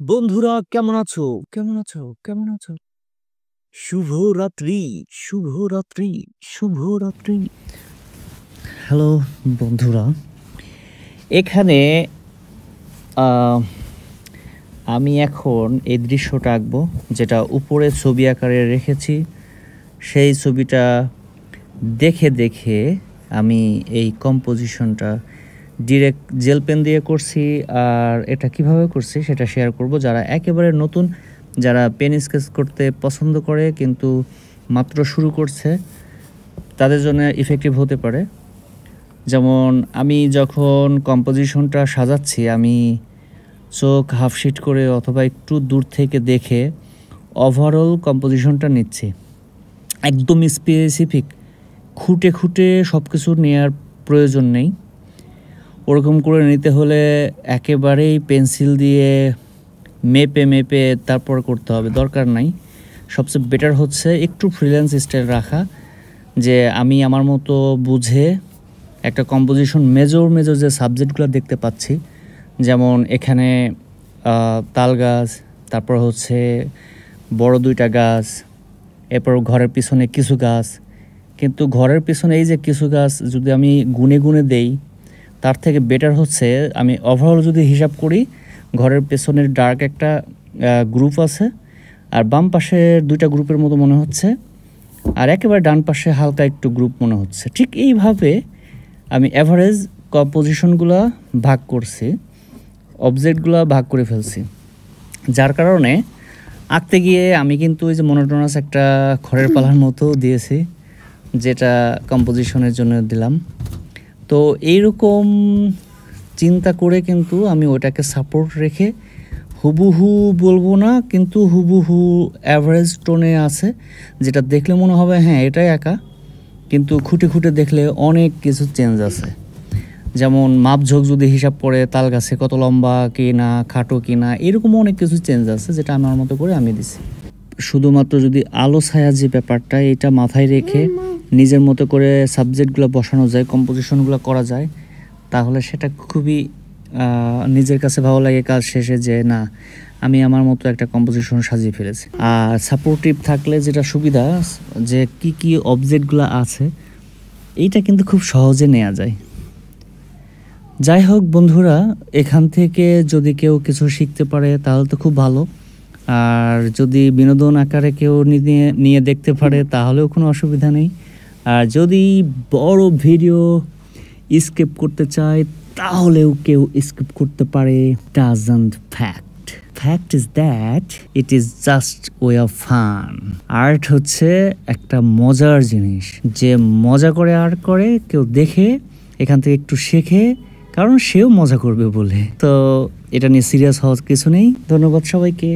বন্ধুরা কেমন আছো? কেমন আছো? কেমন আছো? শুভরাত্রি, শুভরাত্রি, শুভরাত্রি। হ্যালো বন্ধুরা। এখানে আ আমি এখন এই দৃশ্যটা আঁকবো, যেটা উপরে ছবি আকারে রেখেছি। সেই ছবিটা দেখে আমি এই কম্পোজিশনটা ডিরেক্ট জেল পেন দিয়ে করছি। আর এটা কিভাবে করছি সেটা শেয়ার করব। যারা একেবারে নতুন, যারা পেন স্কেচ করতে পছন্দ করে কিন্তু মাত্র শুরু করছে, তাদের জন্য ইফেক্টিভ হতে পারে। যেমন আমি যখন কম্পোজিশনটা সাজাচ্ছি, আমি চোখ হাফ শিট করে অথবা একটু দূর থেকে দেখে ওভারঅল কম্পোজিশনটা নিচ্ছি। একদম স্পেসিফিক খুঁটে সব কিছু নেওয়ার প্রয়োজন নেই। ওরকম করে নিতে হলে একেবারেই পেন্সিল দিয়ে মেপে তারপর করতে হবে, দরকার নাই। সবচেয়ে বেটার হচ্ছে একটু ফ্রিল্যান্স স্টাইল রাখা, যে আমি আমার মতো বুঝে একটা কম্পোজিশন মেজর যে সাবজেক্টগুলো দেখতে পাচ্ছি, যেমন এখানে তাল গাছ, তারপর হচ্ছে বড় দুইটা গাছ, এরপর ঘরের পিছনে কিছু গাছ। কিন্তু ঘরের পিছনে এই যে কিছু গাছ যদি আমি গুনে দেই, তার থেকে বেটার হচ্ছে আমি ওভারঅল যদি হিসাব করি, ঘরের পেছনের ডার্ক একটা গ্রুপ আছে, আর বাম পাশে দুইটা গ্রুপের মতো মনে হচ্ছে, আর একেবারে ডান পাশে হালকা একটু গ্রুপ মনে হচ্ছে। ঠিক এইভাবে আমি অ্যাভারেজ কম্পোজিশনগুলো ভাগ করছি, অবজেক্টগুলো ভাগ করে ফেলছি। যার কারণে আঁকতে গিয়ে আমি কিন্তু ওই যে মনোটোনাস একটা খড়ের পালার মতো দিয়েছি, যেটা কম্পোজিশনের জন্য দিলাম। তো এইরকম চিন্তা করে কিন্তু আমি ওটাকে সাপোর্ট রেখে হুবহু বলবো না, কিন্তু হুবহু অ্যাভারেজ টোনে আছে, যেটা দেখলে মনে হবে হ্যাঁ এটাই একা, কিন্তু খুঁটে দেখলে অনেক কিছু চেঞ্জ আছে। যেমন মাপঝোঁক যদি হিসাব করে তাল গাছে কত লম্বা কি না, খাটো কি না, এরকম অনেক কিছু চেঞ্জ আছে, যেটা আমার মতো করে আমি দিছি। শুধুমাত্র যদি আলো ছায়া যে ব্যাপারটা, এটা মাথায় রেখে নিজের মতো করে সাবজেক্টগুলো বসানো যায়, কম্পোজিশনগুলো করা যায়, তাহলে সেটা খুবই নিজের কাছে ভালো লাগে কাজ শেষে, যে না আমি আমার মতো একটা কম্পোজিশন সাজিয়ে ফেলেছি। আর সাপোর্টিভ থাকলে যেটা সুবিধা, যে কি অবজেক্টগুলো আছে এইটা কিন্তু খুব সহজে নেওয়া যায়। যাই হোক বন্ধুরা, এখান থেকে যদি কেউ কিছু শিখতে পারে তাহলে তো খুব ভালো। আর যদি বিনোদন আকারে কেউ নিয়ে দেখতে পারে তাহলেও কোনো অসুবিধা নেই। আর যদি বড় ভিডিও স্কিপ করতে চায় তাহলেও কেউ স্কিপ করতে পারে। Doesn't fact is that it is just way of fun. Art হচ্ছে একটা মজার জিনিস, যে মজা করে আর্ট করে, কেউ দেখে এখান থেকে একটু শেখে, কারণ সেও মজা করবে বলে। তো এটা নিয়ে সিরিয়াস হওয়ার কিছু নেই। ধন্যবাদ সবাইকে।